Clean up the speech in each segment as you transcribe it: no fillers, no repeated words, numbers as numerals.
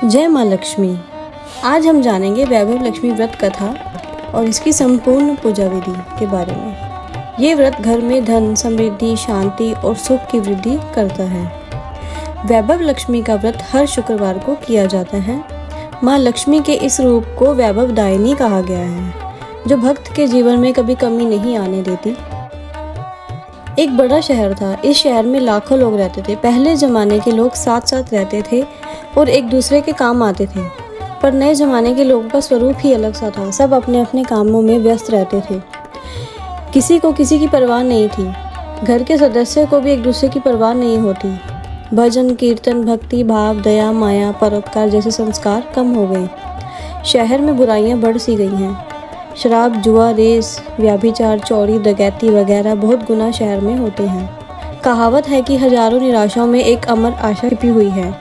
जय माँ लक्ष्मी। आज हम जानेंगे वैभव लक्ष्मी व्रत कथा और इसकी संपूर्ण पूजा विधि के बारे में। ये व्रत घर में धन, समृद्धि, शांति और सुख की वृद्धि करता है। वैभव लक्ष्मी का व्रत हर शुक्रवार को किया जाता है। माँ लक्ष्मी के इस रूप को वैभव दायिनी कहा गया है, जो भक्त के जीवन में कभी कमी नहीं आने देती। एक बड़ा शहर था। इस शहर में लाखों लोग रहते थे। पहले जमाने के लोग साथ साथ रहते थे और एक दूसरे के काम आते थे, पर नए जमाने के लोगों का स्वरूप ही अलग सा था। सब अपने अपने कामों में व्यस्त रहते थे। किसी को किसी की परवाह नहीं थी। घर के सदस्य को भी एक दूसरे की परवाह नहीं होती। भजन, कीर्तन, भक्ति भाव, दया, माया, परोपकार जैसे संस्कार कम हो गए। शहर में बुराइयां बढ़ सी गई हैं। शराब, जुआ, रेस, व्याभिचार, चोरी, डकैती वगैरह बहुत गुना शहर में होते हैं। कहावत है कि हजारों निराशाओं में एक अमर आशा छिपी हुई है।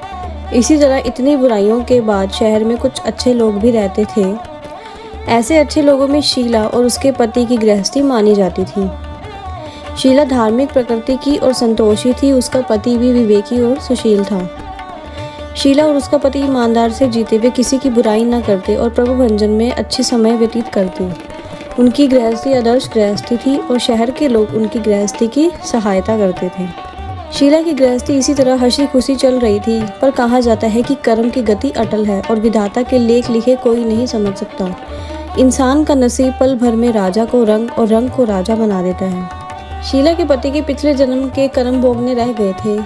इसी तरह इतनी बुराइयों के बाद शहर में कुछ अच्छे लोग भी रहते थे। ऐसे अच्छे लोगों में शीला और उसके पति की गृहस्थी मानी जाती थी। शीला धार्मिक प्रकृति की और संतोषी थी। उसका पति भी विवेकी और सुशील था। शीला और उसका पति ईमानदार से जीते हुए किसी की बुराई न करते और प्रभु भंजन में अच्छे समय व्यतीत करते। उनकी गृहस्थी आदर्श गृहस्थी थी और शहर के लोग उनकी गृहस्थी की सहायता करते थे। शीला की गृहस्थी इसी तरह हंसी खुशी चल रही थी, पर कहा जाता है कि कर्म की गति अटल है और विधाता के लेख लिखे कोई नहीं समझ सकता। इंसान का नसीब पल भर में राजा को रंग और रंग को राजा बना देता है। शीला के पति के पिछले जन्म के कर्म भोगने रह गए थे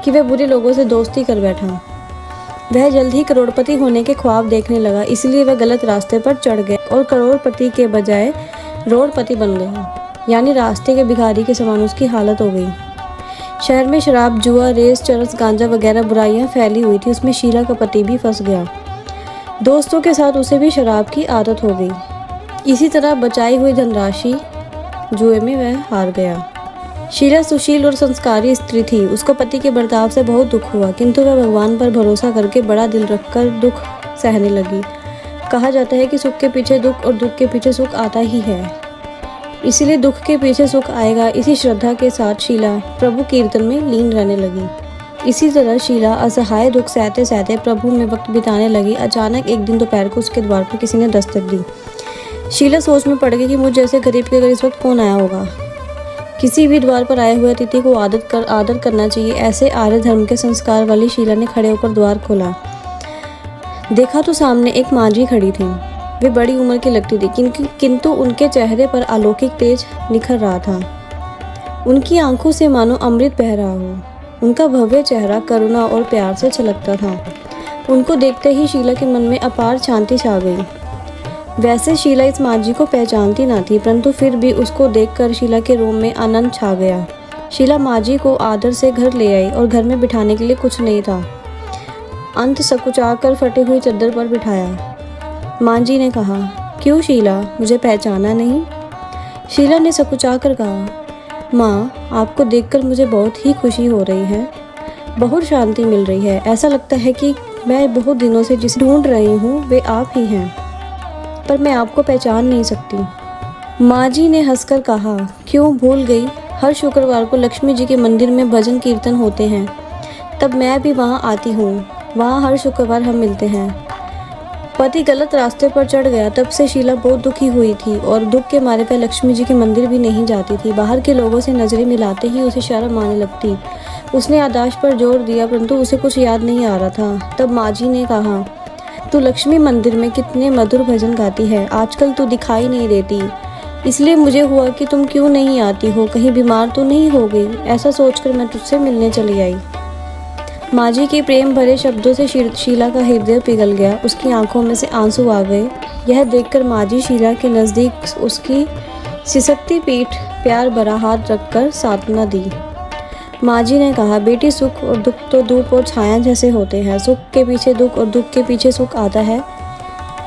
कि वह बुरे लोगों से दोस्ती कर बैठा। वह जल्द ही करोड़पति होने के ख्वाब देखने लगा, इसलिए वह गलत रास्ते पर चढ़ गया और करोड़पति के बजाय रोड़पति बन गया, यानी रास्ते के भिखारी के समान उसकी हालत हो गई। शहर में शराब, जुआ, रेस, चरस, गांजा वगैरह बुराइयां फैली हुई थी। उसमें शीला का पति भी फंस गया। दोस्तों के साथ उसे भी शराब की आदत हो गई। इसी तरह बचाई हुई धनराशि जुए में वह हार गया। शीला सुशील और संस्कारी स्त्री थी। उसको पति के बर्ताव से बहुत दुख हुआ, किंतु वह भगवान पर भरोसा करके बड़ा दिल रखकर दुख सहने लगी। कहा जाता है कि सुख के पीछे दुख और दुख के पीछे सुख आता ही है, इसीलिए दुख के पीछे सुख आएगा। इसी श्रद्धा के साथ शीला प्रभु कीर्तन में लीन रहने लगी। इसी तरह शीला असहाय दुख सहते सहते प्रभु में वक्त बिताने लगी। अचानक एक दिन दोपहर को उसके द्वार पर किसी ने दस्तक दी। शीला सोच में पड़ गई कि मुझ जैसे गरीब के घर इस वक्त कौन आया होगा। किसी भी द्वार पर आए हुए अतिथि को आदर करना चाहिए। ऐसे आर्य धर्म के संस्कार वाली शीला ने खड़े होकर द्वार खोला। देखा तो सामने एक मांझी खड़ी थी। वे बड़ी उम्र की लगती थी, किंतु उनके चेहरे पर अलौकिक तेज निखर रहा था। उनकी आंखों से मानो अमृत बह रहा हो। उनका भव्य चेहरा करुणा और प्यार से छलकता था। उनको देखते ही शीला के मन में अपार शांति छा गई। वैसे शीला इस मांझी को पहचानती ना थी, परंतु फिर भी उसको देखकर शीला के रोम में आनंद छा गया। शीला मांझी को आदर से घर ले आई और घर में बिठाने के लिए कुछ नहीं था। अंत सकुचाकर फटी हुई चद्दर पर बिठाया। मांझी ने कहा, क्यों शीला, मुझे पहचाना नहीं? शीला ने सकुचाकर कहा, माँ, आपको देखकर मुझे बहुत ही खुशी हो रही है। बहुत शांति मिल रही है। ऐसा लगता है कि मैं बहुत दिनों से जिसे ढूंढ रही हूँ वे आप ही हैं, पर मैं आपको पहचान नहीं सकती। मांझी ने हंसकर कहा, क्यों भूल गई? हर शुक्रवार को लक्ष्मी जी के मंदिर में भजन कीर्तन होते हैं, तब मैं भी वहाँ आती हूँ। वहाँ हर शुक्रवार हम मिलते हैं। पति गलत रास्ते पर चढ़ गया। तब से शीला बहुत दुखी हुई थी और दुख के मारे वह लक्ष्मी जी के मंदिर भी नहीं जाती थी। बाहर के लोगों से नजरें मिलाते ही उसे शर्म आने लगती। उसने आदाश पर जोर दिया, परंतु उसे कुछ याद नहीं आ रहा था। तब मांझी ने कहा, तू लक्ष्मी मंदिर में कितने मधुर भजन गाती है, आजकल तू दिखाई नहीं देती, इसलिए मुझे हुआ कि तुम क्यों नहीं आती हो, कहीं बीमार तो नहीं हो गई। ऐसा सोचकर मैं तुझसे मिलने चली आई। मांझी के प्रेम भरे शब्दों से शीला का हृदय पिघल गया। उसकी आंखों में से आंसू आ गए। यह देखकर मांझी शीला के नज़दीक उसकी सिसकती पीठ प्यार भरा हाथ रखकर सांत्वना दी। मांझी ने कहा, बेटी, सुख और दुख तो धूप और छाया जैसे होते हैं। सुख के पीछे दुख और दुख के पीछे सुख आता है।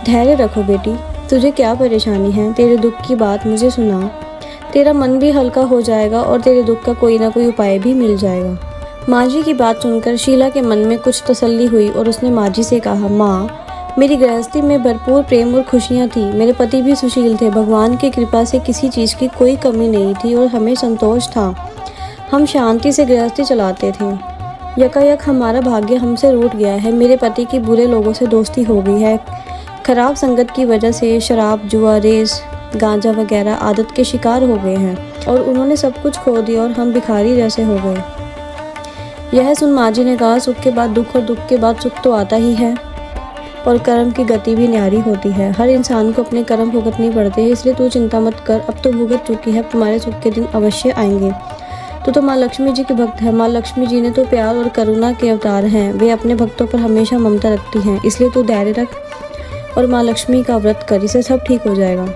धैर्य रखो बेटी, तुझे क्या परेशानी है? तेरे दुख की बात मुझे सुना। तेरा मन भी हल्का हो जाएगा और तेरे दुख का कोई ना कोई उपाय भी मिल जाएगा। मांझी की बात सुनकर शीला के मन में कुछ तसल्ली हुई और उसने मांझी से कहा, माँ, मेरी गृहस्थी में भरपूर प्रेम और खुशियाँ थी। मेरे पति भी सुशील थे। भगवान की कृपा से किसी चीज़ की कोई कमी नहीं थी और हमें संतोष था। हम शांति से गृहस्थी चलाते थे। यकायक हमारा भाग्य हमसे रूठ गया है। मेरे पति की बुरे लोगों से दोस्ती हो गई है। खराब संगत की वजह से शराब, जुआ, रेस, गांजा वगैरह आदत के शिकार हो गए हैं और उन्होंने सब कुछ खो दिया और हम भिखारी जैसे हो गए। यह सुन माँ जी ने कहा, सुख के बाद दुख और दुख के बाद सुख तो आता ही है और कर्म की गति भी न्यारी होती है। हर इंसान को अपने कर्म भुगतने पड़ते हैं, इसलिए तू चिंता मत कर। अब तो भुगत चुकी है, तुम्हारे सुख के दिन अवश्य आएंगे। तू तो माँ लक्ष्मी जी की भक्त है। माँ लक्ष्मी जी ने तो प्यार और करुणा के अवतार हैं। वे अपने भक्तों पर हमेशा ममता रखती हैं, इसलिए तू धैर्य रख और माँ लक्ष्मी का व्रत कर, इससे सब ठीक हो जाएगा।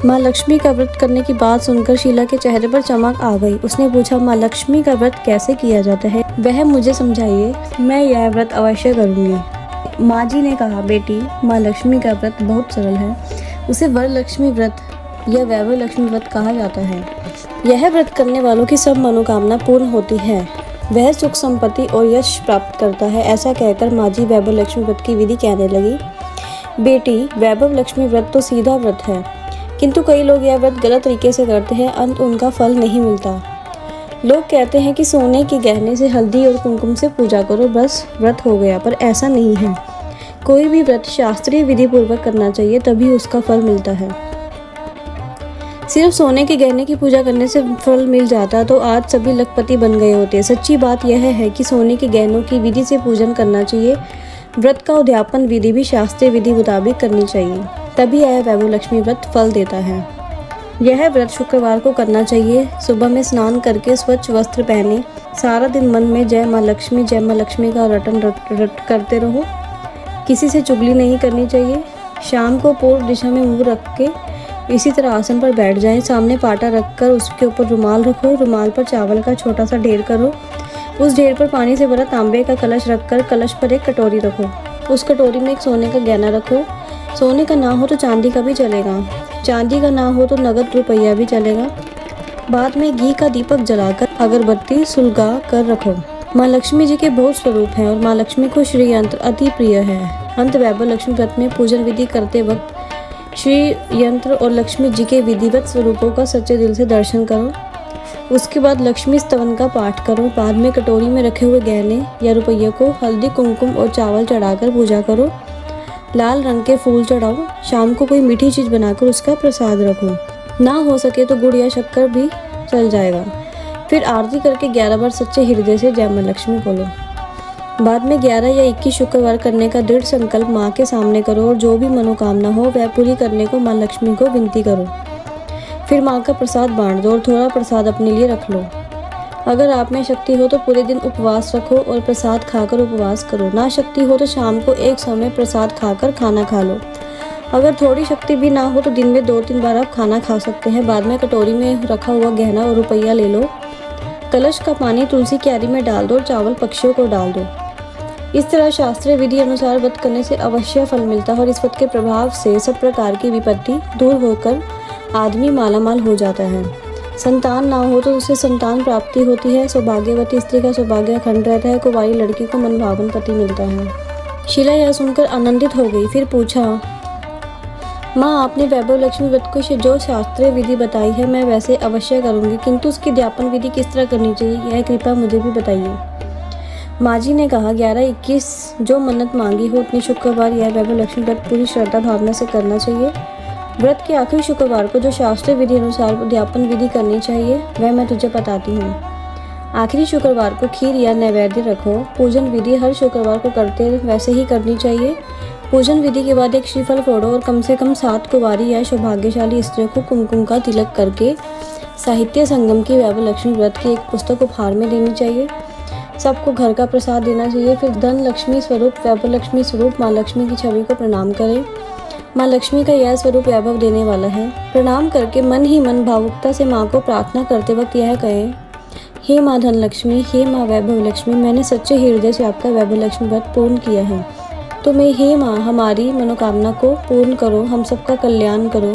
माँ लक्ष्मी का व्रत करने की बात सुनकर शीला के चेहरे पर चमक आ गई। उसने पूछा, माँ लक्ष्मी का व्रत कैसे किया जाता है, वह मुझे समझाइए, मैं यह व्रत अवश्य करूँगी। माँ जी ने कहा, बेटी, माँ लक्ष्मी का व्रत बहुत सरल है। उसे वरलक्ष्मी व्रत या वैभव लक्ष्मी व्रत कहा जाता है। यह व्रत करने वालों की सब मनोकामना पूर्ण होती है। वह सुख, संपत्ति और यश प्राप्त करता है। ऐसा कहकर माँ जी वैभव लक्ष्मी व्रत की विधि कहने लगी। बेटी, वैभव लक्ष्मी व्रत तो सीधा व्रत है, किंतु कई लोग यह व्रत गलत तरीके से करते हैं, अंत उनका फल नहीं मिलता। लोग कहते हैं कि सोने के गहने से, हल्दी और कुमकुम से पूजा करो, बस व्रत हो गया, पर ऐसा नहीं है। कोई भी व्रत शास्त्रीय विधि पूर्वक करना चाहिए, तभी उसका फल मिलता है। सिर्फ सोने के गहने की पूजा करने से फल मिल जाता तो आज सभी लखपति बन गए होते। सच्ची बात यह है कि सोने के गहनों की विधि से पूजन करना चाहिए। व्रत का उद्यापन विधि भी शास्त्रीय विधि मुताबिक करनी चाहिए, तभी यह वैभव लक्ष्मी व्रत फल देता है। यह व्रत शुक्रवार को करना चाहिए। सुबह में स्नान करके स्वच्छ वस्त्र पहने सारा दिन मन में जय माँ लक्ष्मी का रटन रट करते रहो। किसी से चुगली नहीं करनी चाहिए। शाम को पूर्व दिशा में मुंह रख के इसी तरह आसन पर बैठ जाएं। सामने पाटा रखकर उसके ऊपर रुमाल रखो। रुमाल पर चावल का छोटा सा ढेर करो। उस ढेर पर पानी से भरा तांबे का कलश रखकर कलश पर एक कटोरी रखो। उस कटोरी में एक सोने का गहना रखो। सोने का ना हो तो चांदी का भी चलेगा। चांदी का ना हो तो नगद रुपया भी चलेगा। बाद में घी का दीपक जलाकर अगरबत्ती सुलगा कर रखो। माँ लक्ष्मी जी के बहुत स्वरूप हैं और माँ लक्ष्मी को श्री यंत्र अति प्रिय है। अंत वैभव लक्ष्मी व्रत में पूजन विधि करते वक्त श्री यंत्र और लक्ष्मी जी के विधिवत स्वरूपों का सच्चे दिल से दर्शन करो। उसके बाद लक्ष्मी स्तवन का पाठ करो। बाद में कटोरी में रखे हुए गहने या रुपये को हल्दी, कुमकुम और चावल चढ़ाकर पूजा करो। लाल रंग के फूल चढ़ाओ। शाम को कोई मीठी चीज़ बनाकर उसका प्रसाद रखो। ना हो सके तो गुड़ या शक्कर भी चल जाएगा। फिर आरती करके 11 बार सच्चे हृदय से जय माँ लक्ष्मी बोलो। बाद में 11 या 21 शुक्रवार करने का दृढ़ संकल्प माँ के सामने करो और जो भी मनोकामना हो वह पूरी करने को माँ लक्ष्मी को विनती करो। फिर माँ का प्रसाद बांट दो और थोड़ा प्रसाद अपने लिए रख लो। अगर आप में शक्ति हो तो पूरे दिन उपवास रखो और प्रसाद खाकर उपवास करो। ना शक्ति हो तो शाम को एक समय प्रसाद खाकर खाना खा लो। अगर थोड़ी शक्ति भी ना हो तो दिन में 2-3 बार आप खाना खा सकते हैं। बाद में कटोरी में रखा हुआ गहना और रुपया ले लो। कलश का पानी तुलसी क्यारी में डाल दो और चावल पक्षियों को डाल दो। इस तरह शास्त्रीय विधि अनुसार व्रत करने से अवश्य फल मिलता है और इस व्रत के प्रभाव से सब प्रकार की विपत्ति दूर होकर आदमी मालामाल हो जाता है। संतान ना हो तो उससे संतान प्राप्ति होती है। सौभाग्यवती स्त्री का सौभाग्य अखंड रहता है। कुंवारी लड़की को मनभावन पति मिलता है। शीला यह सुनकर आनंदित हो गई। फिर पूछा, माँ, आपने वैभव लक्ष्मी व्रत को जो शास्त्रीय विधि बताई है मैं वैसे अवश्य करूँगी, किंतु उसकी ज्ञापन विधि किस तरह करनी चाहिए, यह कृपया मुझे भी बताइए। माँ जी ने कहा, 11-21 जो मन्नत मांगी हो उतनी शुक्रवार यह वैभव लक्ष्मी व्रत पूरी श्रद्धा भावना से करना चाहिए। व्रत के आखिरी शुक्रवार को जो शास्त्रीय विधि अनुसार उद्यापन विधि करनी चाहिए वह मैं तुझे बताती हूँ। आखिरी शुक्रवार को खीर या नैवेद्य रखो। पूजन विधि हर शुक्रवार को करते वैसे ही करनी चाहिए। पूजन विधि के बाद एक श्रीफल फोड़ो और कम से कम 7 कुंवारी या सौभाग्यशाली स्त्रियों को कुमकुम का तिलक करके साहित्य संगम की वैभव लक्ष्मी व्रत की एक पुस्तक उपहार में देनी चाहिए। सबको घर का प्रसाद देना चाहिए। फिर धन लक्ष्मी स्वरूप, वैभव लक्ष्मी स्वरूप माँ लक्ष्मी की छवि को प्रणाम करें। माँ लक्ष्मी का यह स्वरूप वैभव देने वाला है। प्रणाम करके मन ही मन भावुकता से माँ को प्रार्थना करते वक्त यह कहें, हे माँ धन लक्ष्मी, हे माँ वैभव लक्ष्मी, मैंने सच्चे हृदय से आपका वैभव लक्ष्मी व्रत पूर्ण किया है। तो मैं, हे माँ, हमारी मनोकामना को पूर्ण करो, हम सबका कल्याण करो।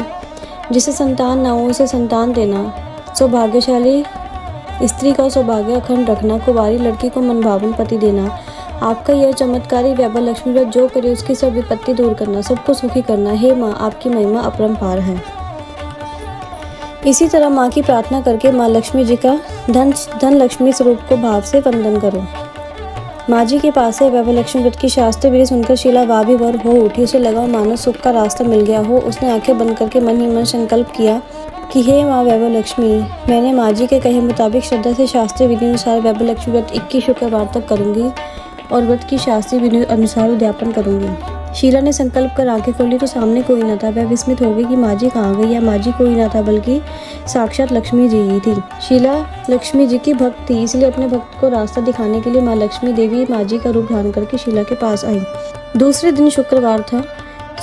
जिसे संतान ना हो उसे संतान देना, सौभाग्यशाली स्त्री का सौभाग्य अखंड रखना, कुंवारी लड़की को मनभावन पति देना। आपका यह चमत्कारी वैभव लक्ष्मी व्रत जो करे उसकी सब विपत्ति दूर करना, सबको सुखी करना। हे माँ, आपकी महिमा अपरंपार है। इसी तरह माँ की प्रार्थना करके माँ लक्ष्मी जी का धन लक्ष्मी स्वरूप को भाव से वंदन करो। माँ जी के पास से वैभव लक्ष्मी व्रत की शास्त्रीय विधि सुनकर शीला वाभिवर हो उठी। उसे लगा मानो सुख का रास्ता मिल गया हो। उसने आंखें बंद करके मन ही मन संकल्प किया कि हे माँ वैभव लक्ष्मी, मैंने माँ जी के कहे मुताबिक श्रद्धा से शास्त्रीय विधि अनुसार वैभव लक्ष्मी व्रत 21 शुक्रवार तक करूंगी और व्रत की शास्त्रीय विधि अनुसार उद्यापन करूंगी। शीला ने संकल्प कर आंखें खोली तो सामने कोई न था। वह विस्मित हो गई कि माँ जी कहाँ गई। या माँ जी कोई न था बल्कि साक्षात लक्ष्मी जी ही थी। शीला लक्ष्मी जी की भक्त थी, इसलिए अपने भक्त को रास्ता दिखाने के लिए माँ लक्ष्मी देवी माँ जी का रूप धारण करके शीला के पास आई। दूसरे दिन शुक्रवार था।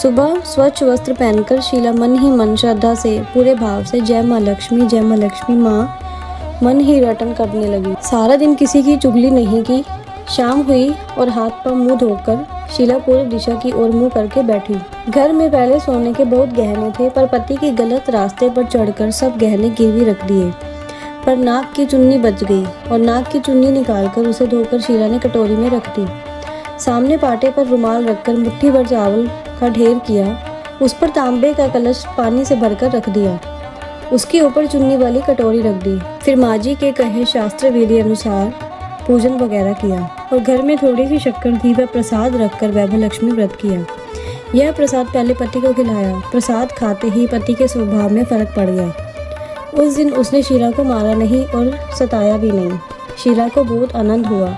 सुबह स्वच्छ वस्त्र पहनकर शीला मन ही मन श्रद्धा से पूरे भाव से जय माँ लक्ष्मी माँ मन ही रटन करने लगी। सारा दिन किसी की चुगली नहीं की। शाम हुई और हाथ पांव मुंह धोकर शीला पूर्व दिशा की ओर मुंह करके बैठी। घर में पहले सोने के बहुत गहने थे, पर पति के गलत रास्ते पर चढ़कर सब गहने गिरवी रख दिए। पर नाक की चुन्नी बच गई और नाक की चुन्नी निकालकर उसे धोकर शीला ने कटोरी में रख दी। सामने पाटे पर रुमाल रखकर मुट्ठी भर चावल का ढेर किया। उस पर तांबे का कलश पानी से भरकर रख दिया। उसके ऊपर चुन्नी वाली कटोरी रख दी। फिर माँ जी के कहे शास्त्र विधि अनुसार पूजन वगैरह किया और घर में थोड़ी सी शक्कर थी, वह प्रसाद रखकर वैभव लक्ष्मी व्रत किया। यह प्रसाद पहले पति को खिलाया। प्रसाद खाते ही पति के स्वभाव में फर्क पड़ गया। उस दिन उसने शीला को मारा नहीं और सताया भी नहीं। शीला को बहुत आनंद हुआ।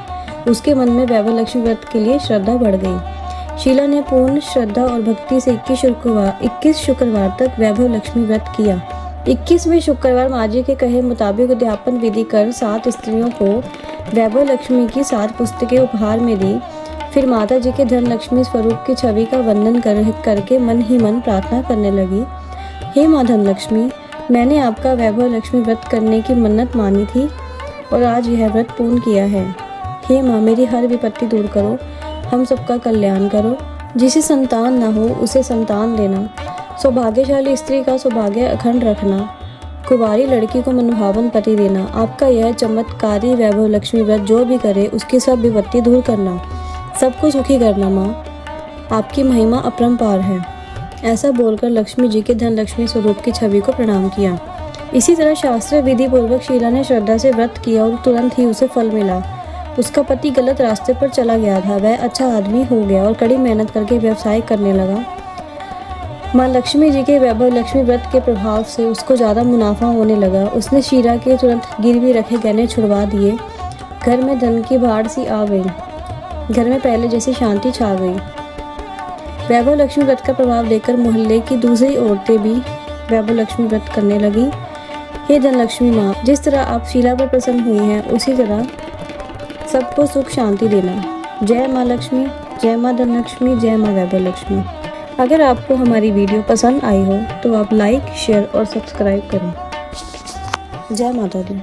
उसके मन में वैभव लक्ष्मी व्रत के लिए श्रद्धा बढ़ गई। शीला ने पूर्ण श्रद्धा और भक्ति से 21 शुक्रवार तक वैभव लक्ष्मी व्रत किया। 21वें शुक्रवार माँ जी के कहे मुताबिक उद्यापन विधि कर 7 स्त्रियों को वैभव लक्ष्मी की 7 पुस्तकें उपहार में दी। फिर माता जी के धन लक्ष्मी स्वरूप की छवि का वंदन करके मन ही मन प्रार्थना करने लगी। हे माँ धन लक्ष्मी, मैंने आपका वैभव लक्ष्मी व्रत करने की मन्नत मानी थी और आज यह व्रत पूर्ण किया है। हे माँ, मेरी हर विपत्ति दूर करो, हम सबका कल्याण करो। जिसे संतान न हो उसे संतान देना, सौभाग्यशाली स्त्री का सौभाग्य अखंड रखना, कुंवारी लड़की को मनभावन पति देना। आपका यह चमत्कारी वैभव लक्ष्मी व्रत जो भी करे उसकी सब विपत्ति दूर करना, सबको सुखी करना। माँ, आपकी महिमा अपरंपार है। ऐसा बोलकर लक्ष्मी जी के धन लक्ष्मी स्वरूप की छवि को प्रणाम किया। इसी तरह शास्त्रीय विधि पूर्वक शीला ने श्रद्धा से व्रत किया और तुरंत ही उसे फल मिला। उसका पति गलत रास्ते पर चला गया था, वह अच्छा आदमी हो गया और कड़ी मेहनत करके व्यवसाय करने लगा। माँ लक्ष्मी जी के वैभव लक्ष्मी व्रत के प्रभाव से उसको ज़्यादा मुनाफा होने लगा। उसने शीला के तुरंत गिरवी रखे गहने छुड़वा दिए। घर में धन की बाढ़ सी आ गई। घर में पहले जैसी शांति छा गई। वैभव लक्ष्मी व्रत का प्रभाव देखकर मोहल्ले की दूसरी औरतें भी वैभव लक्ष्मी व्रत करने लगी। हे धन लक्ष्मी माँ, जिस तरह आप शीला पर प्रसन्न हुई हैं उसी तरह सबको सुख शांति देना। जय माँ लक्ष्मी, जय माँ धन लक्ष्मी, जय माँ वैभव लक्ष्मी। अगर आपको हमारी वीडियो पसंद आई हो तो आप लाइक, शेयर और सब्सक्राइब करें। जय माता दी।